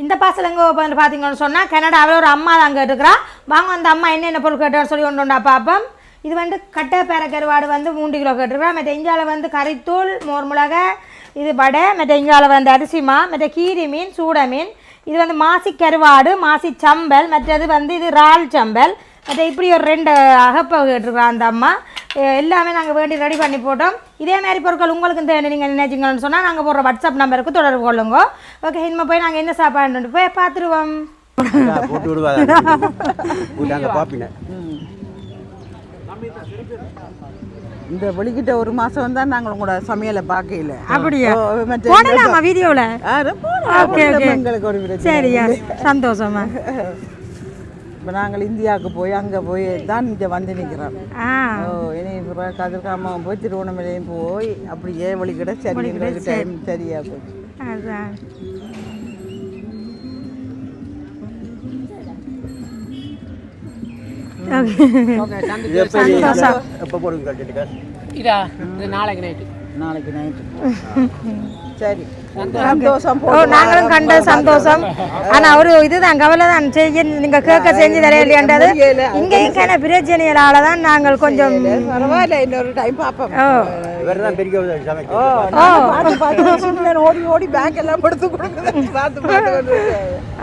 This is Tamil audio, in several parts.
இந்த பார்சல் எங்கே வந்து பார்த்தீங்கன்னு சொன்னால் கனடாவில் ஒரு அம்மா தான் கேட்டுக்கிறா. வாங்க அந்த அம்மா என்னென்ன பொருள் கேட்டான்னு சொல்லி ஒன்றுண்டா பார்ப்போம். இது வந்து கட்டை பேர கருவாடு வந்து 3 கிலோ கேட்டுருக்கா. மற்ற இஞ்சாவில் வந்து கறித்தூள், மோர் மிளகா, இது வடை, மற்ற இஞ்சாவில் வந்து அரிசிமா, மற்ற கீரி மீன், சூட மீன், இது வந்து மாசி கருவாடு, மாசி சம்பல், மற்றது வந்து இது இறால் சம்பல், மற்ற இப்படி ஒரு 2 அகப்பை கேட்டுருக்குறா அந்த அம்மா. எல்லாமே நாங்கள் வேண்டி ரெடி பண்ணி போட்டோம். இதே மாதிரி பொருட்கள் உங்களுக்கு தேவை நீங்கள் நினைச்சிங்கன்னு சொன்னால் நாங்கள் போடுற வாட்ஸ்அப் நம்பருக்கு தொடர்பு கொள்ளுங்க. ஓகே, இனிமே போய் நாங்கள் என்ன சாப்பாடு போய் பார்த்துருவோம். இந்த வெளிக்கிட்ட ஒரு மாதம் வந்தால் நாங்கள் உங்களோட சமையலை பார்க்கல. அப்படியா? போடலாமா வீடியோவில்? ஓகே ஓகே, எங்களுக்கு ஒரு பிரச்சனை. சரியா, சந்தோஷமா. இப்போ நாங்கள் இந்தியாவுக்கு போய் அங்கே போய் தான் இங்கே வந்து நிற்கிறோம். இனி கதிர்காமம் போய் திருவண்ணாமலையும் போய் அப்படியே வழிகிட சரி டைம் சரியா போச்சு. அதான் நாளைக்கு நைட்டு சரி, சந்தோஷம். நாங்களும் கண்ட சந்தோஷம். ஆனா அவரு இதுதான் கவலை தான், செய்ய நீங்க கேட்க செஞ்சு தரையில்லைன்றது. இங்கேயும் கான பிரச்சனைகளால தான் நாங்கள் கொஞ்சம் பரவாயில்ல, இன்னொரு டைம் பார்ப்போம். ஓடி ஓடி பேக் எல்லாம் படுத்து கொடுக்குது.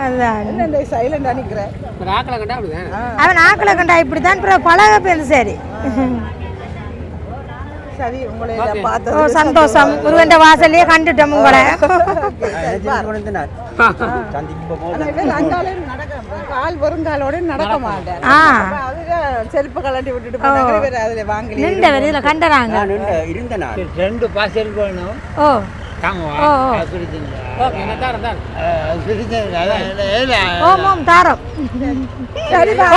அதான் சைலண்டா நிக்கிறேன். அவன் ஆக்களை கண்டா இப்படிதான் பழக பேருந்து. சரி சரி, உங்களை பார்த்தது சந்தோஷம். முருகன் வாசல்லையே கண்டுட்டோம் உங்களை. கால் வருங்காலோட நடக்க மாட்டேன். செருப்பு கலட்டி விட்டுட்டு அதுல வாங்கி நின்ற இதுல கண்டறாங்க. ரெண்டு பாசல் வேணும். ஓ ஓம் தாரம்.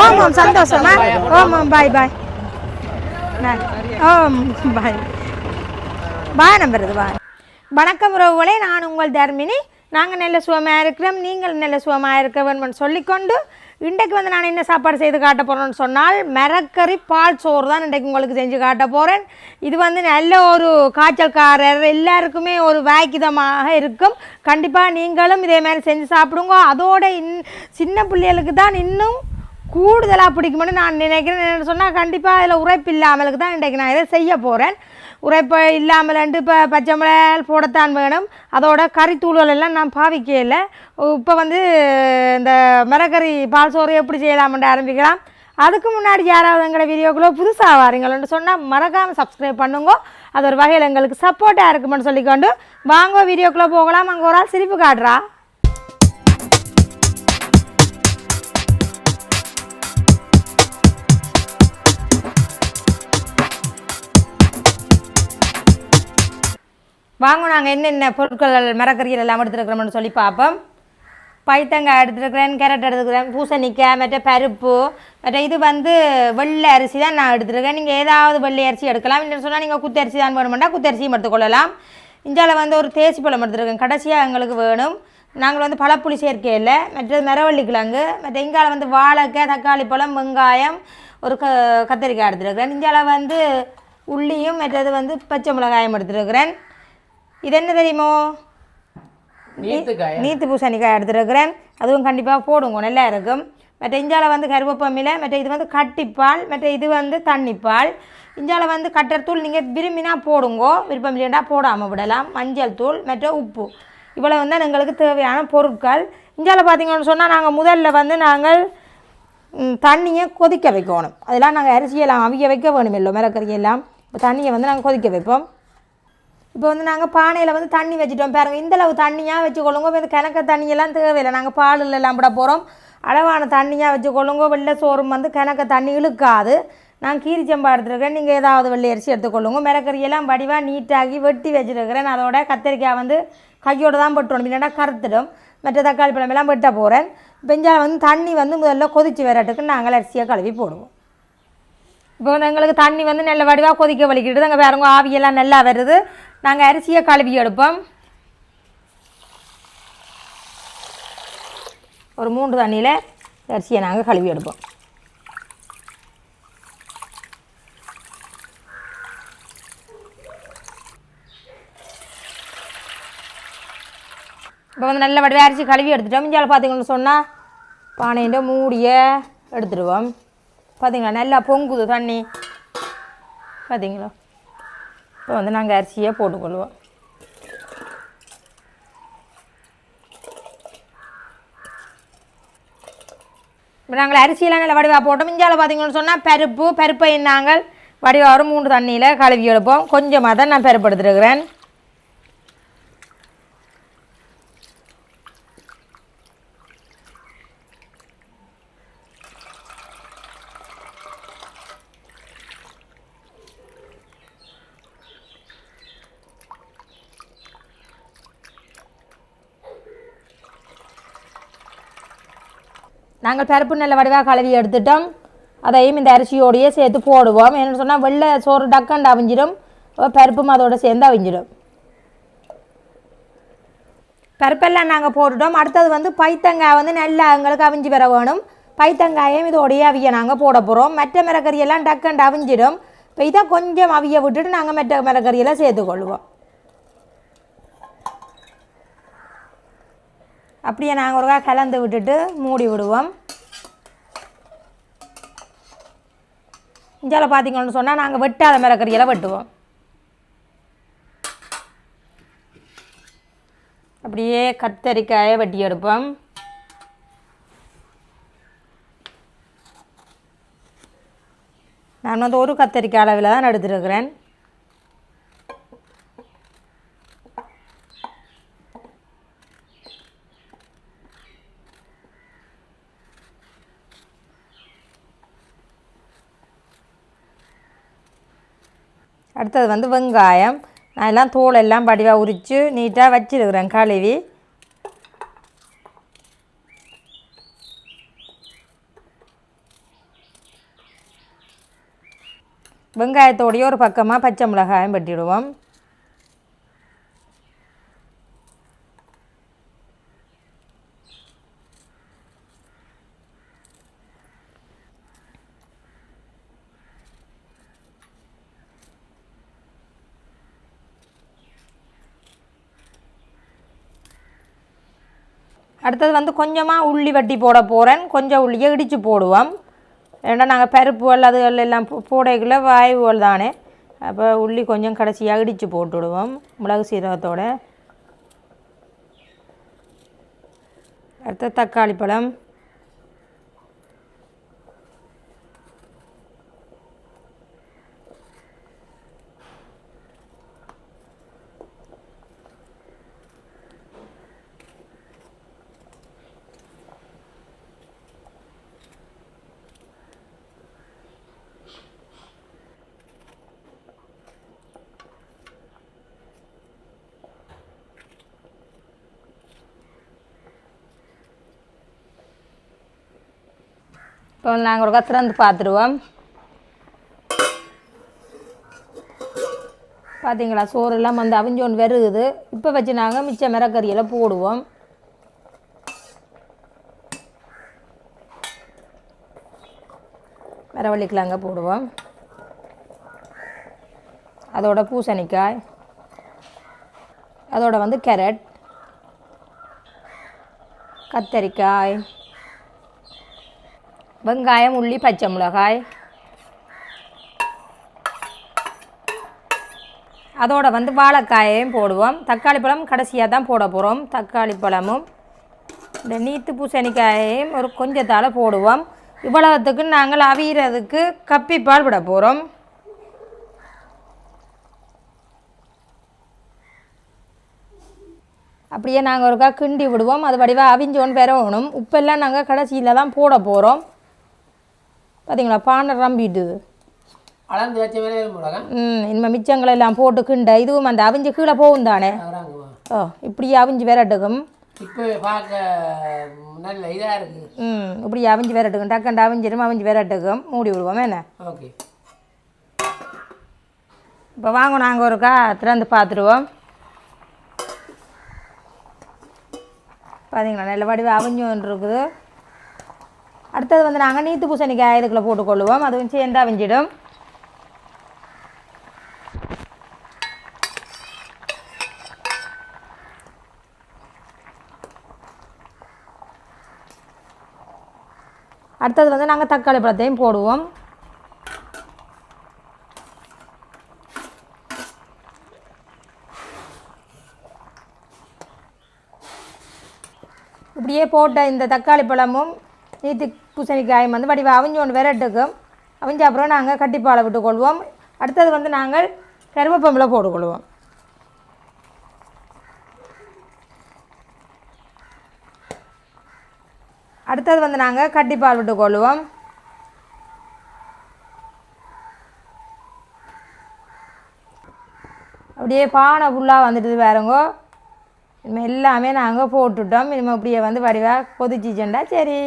ஓம் சந்தோஷமா. ஓம் பாய் பாய். பாய் பாய். நம்புறது பாய். வணக்கம் உறவுகளே, நான் உங்கள் தர்மினி. நாங்கள் நல்ல சுகமாக இருக்கிறோம், நீங்கள் நல்ல சுகமாக இருக்க வேணும்னு சொல்லிக்கொண்டு இன்றைக்கு வந்து நான் என்ன சாப்பாடு செய்து காட்ட போகிறேன்னு சொன்னால் மிரக்கறி பால் சோறு தான் இன்றைக்கு உங்களுக்கு செஞ்சு காட்ட போகிறேன். இது வந்து நல்ல ஒரு காய்ச்சல்காரர் எல்லாருக்குமே ஒரு வாய்க்கிதமாக இருக்கும். கண்டிப்பாக நீங்களும் இதே மாதிரி செஞ்சு சாப்பிடுங்க. அதோட சின்ன பிள்ளைகளுக்கு தான் இன்னும் கூடுதலாக பிடிக்கும்னு நான் நினைக்கிறேன். என்னென்னு சொன்னால் கண்டிப்பாக அதில் உரைப்பு இல்லாமலுக்கு தான் இன்றைக்கு நான் இதை செய்ய போகிறேன். உரைப்பு இல்லாமலன்ட்டு இப்போ பச்சை மிளகாய் போடத்தான் வேணும். அதோட கறித்தூள்கள் எல்லாம் நான் பாவிக்கல. இப்போ வந்து இந்த மிரக்கறி பால் சோறு எப்படி செய்யலாம்னு ஆரம்பிக்கலாம். அதுக்கு முன்னாடி யாராவது எங்களை வீடியோக்குள்ளே புதுசாக வாரீங்கள்னு சொன்னால் மறக்காமல் சப்ஸ்கிரைப் பண்ணுங்க. அது ஒரு வகையில் எங்களுக்கு சப்போர்ட்டாக இருக்குமென்னு சொல்லிக்கொண்டு வாங்க வீடியோக்குள்ளே போகலாம். அங்கே ஒரு ஆள் சிரிப்பு காட்டுறா. வாங்க நாங்கள் என்னென்ன பொருட்கள் மிரக்கறிகள் எல்லாம் எடுத்துருக்கிறோம்னு சொல்லி பார்ப்போம். பைத்தங்காய் எடுத்துருக்கிறேன், கேரட் எடுத்துக்கிறேன், பூசணிக்காய், மற்ற பருப்பு, மற்ற இது வந்து வெள்ளை அரிசி தான் நான் எடுத்துருக்கேன். நீங்கள் ஏதாவது வெள்ளை அரிசி எடுக்கலாம். இல்லைன்னு சொன்னால் நீங்கள் குத்தரிசி தான் வேணுமெண்டா குத்தரிசியும் எடுத்துக்கொள்ளலாம். இந்தியாவில் வந்து ஒரு தேசி பழம் எடுத்துருக்கேன், கடைசியாக எங்களுக்கு வேணும். நாங்கள் வந்து பழப்புளி சேர்க்கையில், மற்றது மரவள்ளி கிழங்கு, மற்ற இங்கால வந்து வாழைக்காய், தக்காளி பழம், வெங்காயம், ஒரு கத்திரிக்காய் எடுத்துருக்கிறேன். இந்தியாவில் வந்து உள்ளியும் மற்றது வந்து பச்சை மிளகாயம் எடுத்துருக்கிறேன். இது என்ன தெரியுமோ, நீத்து பூசணிக்காய் எடுத்துருக்கிறேன். அதுவும் கண்டிப்பாக போடுங்க, நல்லா இருக்கும். மற்ற இஞ்சால வந்து கருவேப்பமில்லை, மற்ற இது வந்து கட்டிப்பால், மற்ற இது வந்து தண்ணிப்பால். இஞ்சால வந்து கட்டர்த்தூள் நீங்கள் விரும்பினா போடுங்கோ, விருப்பம் இல்லைண்டா போடாமல் விடலாம். மஞ்சள் தூள் மற்ற உப்பு, இவ்வளோ வந்து எங்களுக்கு தேவையான பொருட்கள். இஞ்சால பார்த்தீங்கன்னு சொன்னால் நாங்கள் முதல்ல வந்து நாங்கள் தண்ணியை கொதிக்க வைக்கணும். அதெல்லாம் நாங்கள் அரிசியெல்லாம் அவிய வைக்க வேணும். இல்லை மிரக்கறியெல்லாம் இப்போ தண்ணியை வந்து நாங்கள் கொதிக்க வைப்போம். இப்போ வந்து நாங்கள் பானையில் வந்து தண்ணி வச்சுட்டோம் பாருங்கள். இந்தளவு தண்ணியாக வச்சுக்கொள்ளுங்க. இப்போ இந்த கிணக்க தண்ணியெல்லாம் தேவையில்லை. நாங்கள் பாலில் எல்லாம் விட போகிறோம். அளவான தண்ணியாக வச்சுக்கொள்ளுங்க. வெள்ளை சோறும் வந்து கிணக்க தண்ணி இழுக்காது. நான் கீரி செம்பா எடுத்துருக்கேன். நீங்கள் ஏதாவது வெள்ளை அரிசி எடுத்துக்கொள்ளுங்க. மிரக்கறியெல்லாம் வடிவாக நீட்டாகி வெட்டி வச்சுருக்கிறேன். அதோட கத்திரிக்காய் வந்து கையோடு தான் வெட்டணும், இல்லைன்னா கருத்துடும். மற்ற தக்காளி பழமெல்லாம் வெட்ட போகிறேன். பெஞ்சால் வந்து தண்ணி வந்து முதல்ல கொதித்து வரட்டுக்கு நாங்கள் அரிசியாக கழுவி போடுவோம். இப்போ வந்து எங்களுக்கு தண்ணி வந்து நல்ல வடிவாக கொதிக்க வலிக்கிட்டு அங்கே வேறவங்க ஆவியெல்லாம் நல்லா வருது. நாங்கள் அரிசியை கழுவி எடுப்போம். ஒரு 3 தண்ணியில் அரிசியை நாங்கள் கழுவி எடுப்போம். இப்போ வந்து நல்ல வடிவ அரிசி கழுவி எடுத்துட்டோம். இஞ்சால பார்த்தீங்கன்னு சொன்னால் பானையிൻ്റെ மூடியை எடுத்துடுவோம். பார்த்தீங்களா நல்லா பொங்குது தண்ணி பார்த்தீங்களா. இப்போ வந்து நாங்கள் அரிசியை போட்டுக்கொள்வோம். இப்போ நாங்கள் அரிசியெல்லாம் நல்ல வடிவாக போட்டோம். இஞ்சால பார்த்தீங்கன்னு சொன்னால் பருப்பை நாங்கள் வடிவாக 3 தண்ணியில் கழுவி எடுப்போம். கொஞ்சமாக தான் நான் பருப்பு எடுத்துருக்கிறேன். நாங்கள் பருப்பு நல்ல வடிவாக கழுவி எடுத்துட்டோம். அதையும் இந்த அரிசியோடையே சேர்த்து போடுவோம். என்னென்னு சொன்னால் வெள்ளை சோறு டக்கண்டு அவிஞ்சிடும், பருப்பும் அதோடு சேர்ந்து அவிஞ்சிடும். பருப்பெல்லாம் நாங்கள் போட்டுட்டோம். அடுத்தது வந்து பைத்தங்காய் வந்து நல்லா எங்களுக்கு அவிஞ்சி வர வேணும். பைத்தங்காயும் இதோடையே அவிய நாங்கள் போட போகிறோம். மற்ற மிரக்கறியெல்லாம் டக்கண்டு அவிஞ்சிடும். இப்போ இதை கொஞ்சம் அவிய விட்டுட்டு நாங்கள் மற்ற மிரக்கறியெல்லாம் சேர்த்துக்கொள்வோம். அப்படியே நாங்கள் ஒருக்கா கலந்து விட்டுட்டு மூடி விடுவோம். இஞ்சால பார்த்தீங்கன்னு சொன்னால் நாங்கள் வெட்டாத மிரக்கறியெல்லாம் வெட்டுவோம். அப்படியே கத்தரிக்காயை வெட்டி எடுப்போம். நான் வந்து ஒரு கத்தரிக்காய் அளவில் தான் எடுத்துருக்கிறேன். அடுத்தது வந்து வெங்காயம். நான் எல்லாம் தோலெல்லாம் படிவாக உரித்து நீட்டாக வச்சுருக்கிறேன் கழுவி. வெங்காயத்தோடையே ஒரு பக்கமாக பச்சை மிளகாயம் வெட்டிடுவோம். அடுத்தது வந்து கொஞ்சமாக உள்ளி வட்டி போட போகிறேன். கொஞ்சம் உள்ளியை இடித்து போடுவோம். ஏன்னா நாங்கள் பருப்புகள் அதுகள் எல்லாம் போடைக்குள்ள வாயுகள் தானே. அப்போ உள்ளி கொஞ்சம் கடைசியாக இடித்து போட்டுவிடுவோம் மிளகு சீரகத்தோடு. அடுத்த தக்காளி பழம், இப்போ நாங்கள் ஒரு திறந்து பார்த்துருவோம். பார்த்தீங்களா சோறெல்லாம் வந்து அவிஞ்சோன்னு வருகுது. இப்போ வச்சு நாங்கள் மிச்ச மிரக்கறியெல்லாம் போடுவோம். மரவள்ளிக்கிழங்க போடுவோம். அதோட பூசணிக்காய், அதோட வந்து கேரட், கத்தரிக்காய், வெங்காயம், உள்ளி, பச்சை மிளகாய், அதோட வந்து வாழைக்காயையும் போடுவோம். தக்காளி பழம் கடைசியாக தான் போட போகிறோம். தக்காளி பழமும் இந்த நீத்து பூசணிக்காயையும் ஒரு கொஞ்சத்தால் போடுவோம். இவ்வளவுத்துக்கு நாங்கள் அவியறதுக்கு கப்பிப்பால் விட போகிறோம். அப்படியே நாங்கள் ஒருக்கா கிண்டி விடுவோம். அது வடிவாக அவிஞ்சோன்னு பெறணும். உப்பெல்லாம் நாங்கள் கடைசியில் தான் போட போகிறோம். பார்த்தீங்களா பானை ரம்பிட்டுது. அளந்து வச்ச வேலை போடாங்க. இனிமேல் மிச்சங்களை எல்லாம் போட்டு கிண்ட இதுவும் அந்த அவிஞ்சு கீழே போகும் தானே. ஓ இப்படி அவிஞ்சு விரட்டுக்கும். இப்போ பார்க்க நல்ல இதாக இருக்குது. இப்படி அவிஞ்சு விரட்டுக்கும். டக்கண்டு அவிஞ்சிடும். அவிஞ்சு விரட்டுக்கும். மூடி விடுவோம் என்ன. ஓகே. இப்போ வாங்க நாங்கள் ஒருக்கா திறந்து பார்த்துருவோம். பார்த்தீங்களா நல்ல வடிவாக அவிஞ்சோன்னு இருக்குது. அடுத்தது வந்து நாங்கள் நீத்து பூசணிக்காய் இதுக்குள்ளே போட்டுக்கொள்ளுவோம். அதுவும் சேர்ந்து அவிஞ்சிடும். அடுத்தது வந்து நாங்கள் தக்காளி பழத்தையும் போடுவோம். இப்படியே போட்ட இந்த தக்காளி பழமும் நீத்தி பூசணிக்காயும் வந்து வடிவ அவிஞ்சு ஒன்று விரட்டுக்கும். அவிஞ்ச அப்புறம் நாங்கள் கட்டிப்பாலை விட்டுக்கொள்வோம். அடுத்தது வந்து நாங்கள் கருவேப்பமில் போட்டுக்கொள்வோம். அடுத்தது வந்து நாங்கள் கட்டிப்பால் விட்டுக்கொள்வோம். அப்படியே பானை ஃபுல்லாக வந்துட்டு வேறுங்கோ. இனிமேல் எல்லாமே நாங்கள் போட்டுட்டோம். இனிமேல் அப்படியே வந்து வடிவாக கொதிச்சிச்சேண்டா சரி.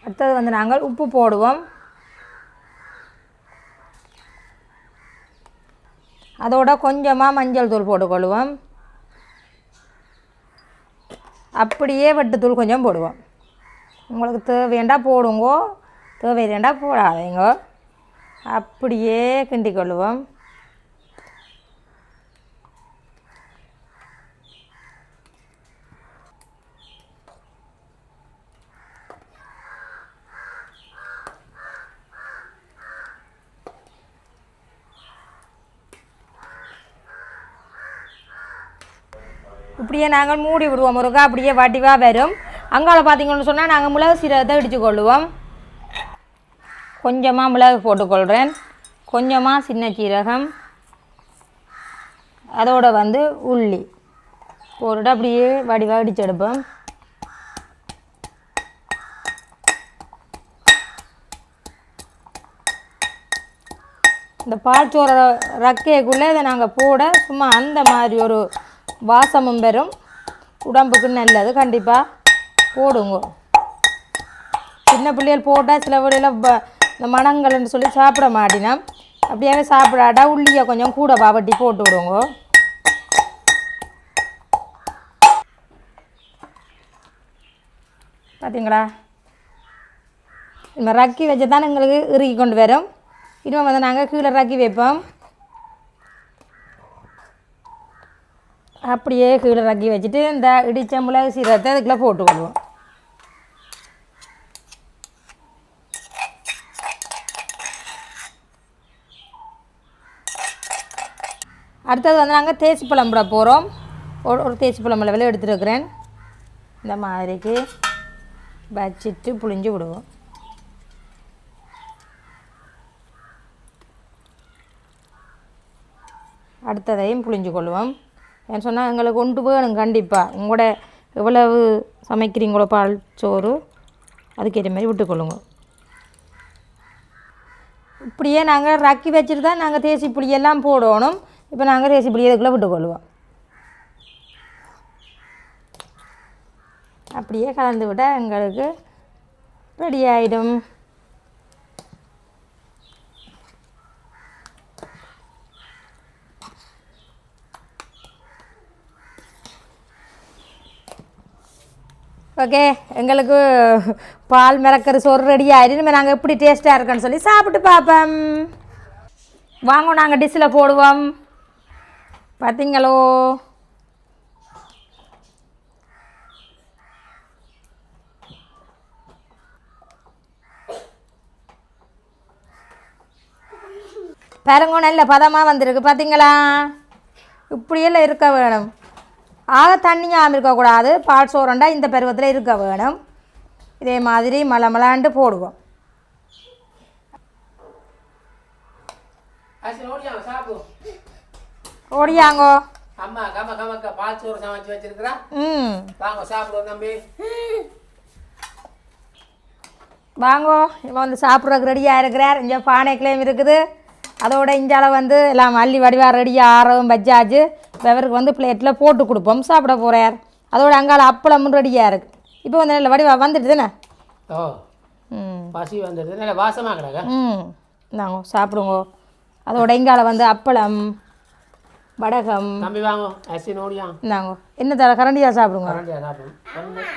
அடுத்தது வந்து நாங்கள் உப்பு போடுவோம். அதோட கொஞ்சமாக மஞ்சள் தூள் போட்டுக்கொள்வோம். அப்படியே வெட்டுத்தூள் கொஞ்சம் போடுவோம். உங்களுக்கு தேவையாண்டா போடுங்கோ, தேவையில்லைண்டா போடாதீங்க. அப்படியே கிண்டி கொள்வோம். இப்படியே நாங்கள் மூடி விடுவோம். ஒருக்கா அப்படியே வடிவாக வரும். அங்கால பார்த்தீங்கன்னு சொன்னால் நாங்கள் மிளகு சீரகத்தை இடித்து கொள்ளுவோம். கொஞ்சமாக மிளகு போட்டுக்கொள்கிறேன், கொஞ்சமாக சின்ன சீரகம், அதோட வந்து உள்ளி போட்டுட்டு அப்படியே வடிவாக இடித்து எடுப்போம். இந்த பால்சோற ரக்கைக்குள்ளே இதை நாங்கள் போட சும்மா அந்த மாதிரி ஒரு வாசமும் பெறும். உடம்புக்கு நல்லது, கண்டிப்பாக போடுங்க. சின்ன பிள்ளைகள் போட்டால் சில வீடில் இந்த மணங்கள்னு சொல்லி சாப்பிட மாட்டினா, அப்படியே சாப்பிடாட்டா உள்ளியை கொஞ்சம் கூட பாவட்டி போட்டு விடுங்க. பார்த்தீங்களா, இந்த ரக்கி வச்சு தான் எங்களுக்கு இறுக்கி கொண்டு வரும். இன்னும் வந்து நாங்கள் கீழே ரக்கி வைப்போம். அப்படியே கீழே ரக்கி வச்சுட்டு இந்த இடித்த மிளகு சீரகத்தை அதுக்குள்ளே போட்டுக்கொள்வோம். அடுத்தது வந்து நாங்கள் தேசிப்பழம் போட போகிறோம். ஒரு தேசிப்பழம் அளவில் எடுத்துருக்கிறேன். இந்த மாதிரிக்கு வச்சுட்டு புளிஞ்சு விடுவோம். அடுத்ததையும் புளிஞ்சு கொள்வோம். ஏன்னு சொன்னால் எங்களுக்கு கொண்டு வேணும் கண்டிப்பாக. உங்களோட எவ்வளவு சமைக்கிறீங்களோ பால் சோறு அதுக்கேற்ற மாதிரி விட்டுக்கொள்ளுங்க. இப்படியே நாங்கள் ரக்கி வச்சுட்டு தான் நாங்கள் தேசி புளியெல்லாம் போடணும். இப்போ நாங்கள் தேசி புளி இதுக்குள்ளே விட்டுக்கொள்வோம். அப்படியே கலந்து விட்டால் எங்களுக்கு ரெடி ஆகிடும். ஓகே, எங்களுக்கு பால் மிளக்கற சோறு ரெடி ஆகிடும். இனிமேல் நாங்கள் எப்படி டேஸ்ட்டாக இருக்கோன்னு சொல்லி சாப்பிட்டு பார்ப்போம். வாங்க நாங்கள் டிஷ்ஷில் போடுவோம். பார்த்தீங்களோ, பாருங்க நல்ல பதமாக வந்திருக்கு. பார்த்தீங்களா, இப்படியெல்லாம் இருக்க வேணும். ஆக தண்ணியாக இருக்கக்கூடாது. பால் சோறண்டா இந்த பருவத்தில் இருக்க வேணும். இதே மாதிரி மலமலாண்டு போடுவோம். ஓடியாங்கோ அம்மா கம கமக்க பால் சோறு சமைச்சு வச்சிருக்கிறா. வாங்க சாப்பிடுவோம் தம்பி. வாங்கோ, இப்போ வந்து சாப்பிட்றதுக்கு ரெடியாக இருக்கிறார். இங்கே பானைக்குள்ளேயும் இருக்குது. அதோட இஞ்சால வந்து எல்லாம் அள்ளி வடிவாக ரெடியாக ஆறவும் வச்சாச்சு. வெவருக்கு வந்து பிளேட்டில் போட்டு கொடுப்போம், சாப்பிட போகிறார். அதோட அங்கால அப்பளமும் ரெடியாக இருக்குது. இப்போ வந்து நல்ல வடிவாக வந்துட்டு தானே. ஓ, பசி வந்துடுது, நல்ல வாசமாக கிடக்க. இந்தாங்க சாப்பிடுங்க. அதோட இங்கால வந்து அப்பளம் வடகம். தம்பி வாங்க அரிசி நோடியா. இந்தாங்க என்ன தர கரண்டியாக சாப்பிடுங்க.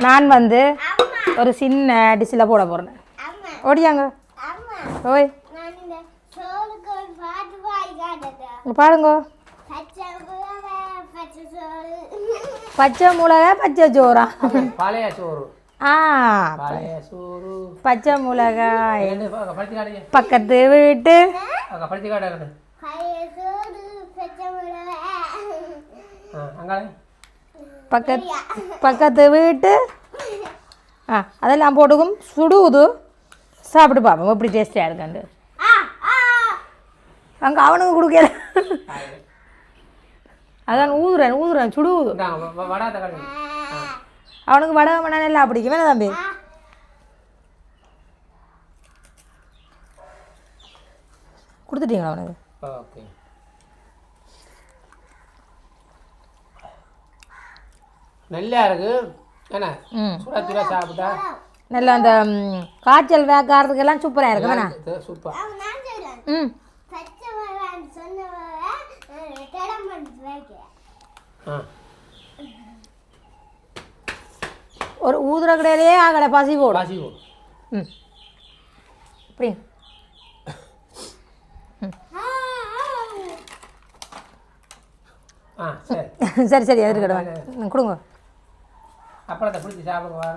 நான் வந்து ஒரு சின்ன டிஷ்ஷில் போட போகிறேன். ஓடியாங்க. ஓய் பாடுங்க. பச்சை மிளகா பச்சை சோறா பழைய சோறு ஆ பழைய சோறு பச்சை மிளகாய் படிச்சு காட்டுங்க பக்கத்து வீட்டு படிச்சு காட்டு அங்காளே பக்கத்து வீட்டு அதெல்லாம் போட்டுக்கும் சுடுவுது சாப்பிட்டு பார்ப்போம் எப்படி டேஸ்டியாக இருக்காண்டு அங்கே அவனுக்கு கொடுக்கல அதான் ஊதுறேன் சுடுவுது வடை தக்காளி அவனுக்கு வடை மண்ணா எல்லாம் பிடிக்கும் வேணா தம்பி கொடுத்துட்டீங்களா அவனுக்கு ஓகே நல்லா இருக்கு என்ன சுடா சுடா சாப்பிட்டா நல்லா அந்த காய்ச்சல் வேக்காரத்துக்கெல்லாம் சூப்பராக இருக்கு வேணா சூப்பர் ம் ஒரு ஊதுற கடையிலேயே ஆகலை பசி போடும் பாசி போடும் ம் இப்படி சரி சரி அது இருக்கட்டும் கொடுங்க அப்பளத்தை பிடிச்சி சாப்பிடுங்க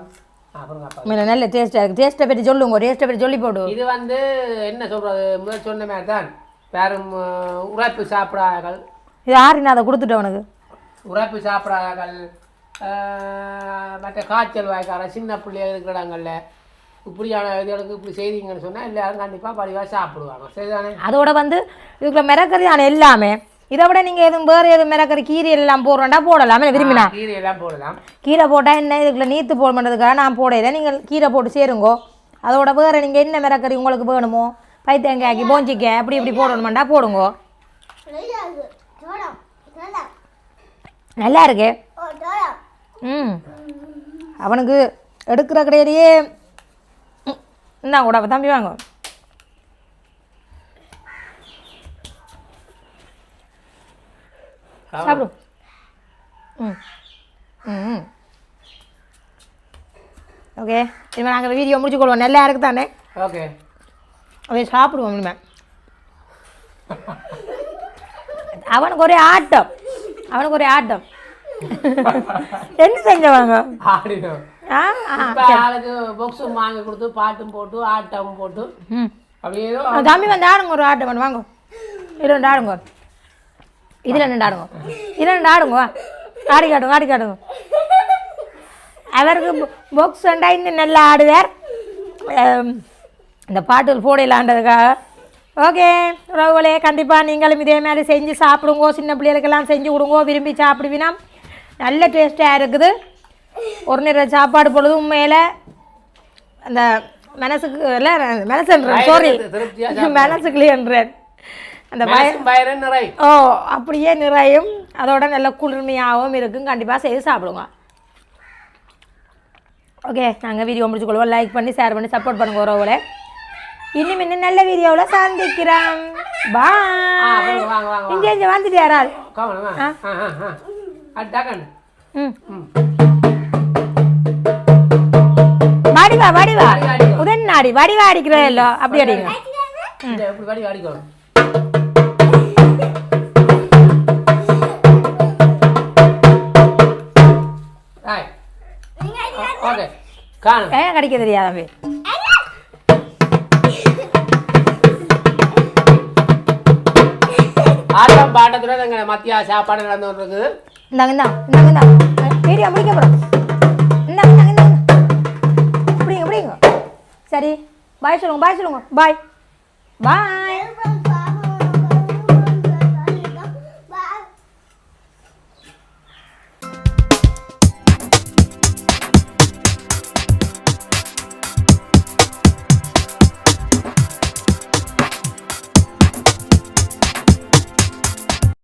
அப்புறம் மேலே நல்ல டேஸ்ட்டாக இருக்குது டேஸ்ட்டை பற்றி சொல்லுங்க டேஸ்ட்டை பற்றி சொல்லி போடு இது வந்து என்ன சொல்கிறது முதல் சொன்ன மாதிரி தான் வேறும் உரைப்பு சாப்பிடார்கள் இது ஆறு நான் அதை கொடுத்துட்டேன் உனக்கு உரைப்பு சாப்பிடார்கள் மற்ற காய்ச்சல் வாய்க்கார சின்ன பிள்ளைகள் இருக்கிறாங்கல்ல இப்படியான இதுகளுக்கு இப்படி செய்தீங்கன்னு சொன்னால் எல்லாரும் கண்டிப்பாக படிவாக சாப்பிடுவாங்க சரிதானே அதோட வந்து இதுக்குள்ள மிரக்கறியான எல்லாமே இதை விட நீங்கள் எதுவும் வேறு எதுவும் மிரக்கறி கீரை எல்லாம் போடுறோண்டா போடலாமே விரும்பினா கீரையெல்லாம் போடலாம் கீரை போட்டால் என்ன இதுக்குள்ள நீத்து போட பண்ணுறதுக்காக நான் போடையில நீங்கள் கீரை போட்டு சேருங்கோ அதோட வேறு நீங்கள் என்ன மிரக்கறி உங்களுக்கு வேணுமோ பைத்தங்காய்க்கு போஞ்சிக்காய் அப்படி இப்படி போடணுமாண்டா போடுங்கோ நல்லா இருக்கு ம் அவனுக்கு எடுக்கிற கடையிலேயே இந்தா கூட தம்பி வாங்க சாப்பிடும் ம் ம் ஓகே இனிமேல் நாங்கள் வீடியோ முடிச்சுக்கொள்வோம் நல்லா இருக்கு தானே ஓகே அதை சாப்பிடுவோம் இனிமேல் அவனுக்கு ஒரே ஆட்டம் என்ன செஞ்சவங்க ஆடிடும் ஆளுக்கு பாக்ஸும் வாங்கி கொடுத்து பாட்டும் போட்டு ஆட்டம் போட்டு அப்படியே தம்பி வந்து ஆடுங்க ஒரு ஆட்டம் பண்ணு வாங்க இது ரெண்டு ஆடுங்க இதில் ரெண்டு ஆடுங்க ஆடி காட்டுங்க அவருக்கு பாக்ஸ் ரெண்டா இன்னும் நல்லா ஆடுவார் இந்த பாட்டுகள் போடலான்றதுக்காக ஓகே ரவுகளே கண்டிப்பாக நீங்களும் இதே மாதிரி செஞ்சு சாப்பிடுங்கோ சின்ன பிள்ளைகளுக்கெல்லாம் செஞ்சு கொடுங்கோ விரும்பி சாப்பிடுவினா நல்ல டேஸ்ட்டாக இருக்குது ஒரு நேரம் சாப்பாடு பொழுது உண்மையில் அந்த மனசுக்கு இல்லை மனசுன்றேன் சாரி மனசுக்குள்ளேன்றேன் அந்த வயிறு நிறை ஓ அப்படியே நிறையும் அதோட நல்ல குளிர்மையாகவும் இருக்கும் கண்டிப்பாக செய்து சாப்பிடுங்க ஓகே நாங்கள் வீடியோ முடிச்சுக்கொள்வோம் லைக் பண்ணி ஷேர் பண்ணி சப்போர்ட் பண்ணுங்க உறவுகளே இன்னும் நல்ல வீடியோவில் சந்திக்கிறோம் பாய் இங்கே வந்துட்டு யாரால் வடிவா உதன்னாடி வடிவா அடிக்கிறதோ அப்படி அடிங்க கடிக்க தெரியாதே ஆட்டம் பாட்டத்துல நாங்க மத்திய சாப்பாடு நடந்து இருக்குது இந்தாங்க வீடியோ முடிக்க போறோம் இந்தாங்க அப்படிங்க சரி பாய் சொல்லுங்க பாய்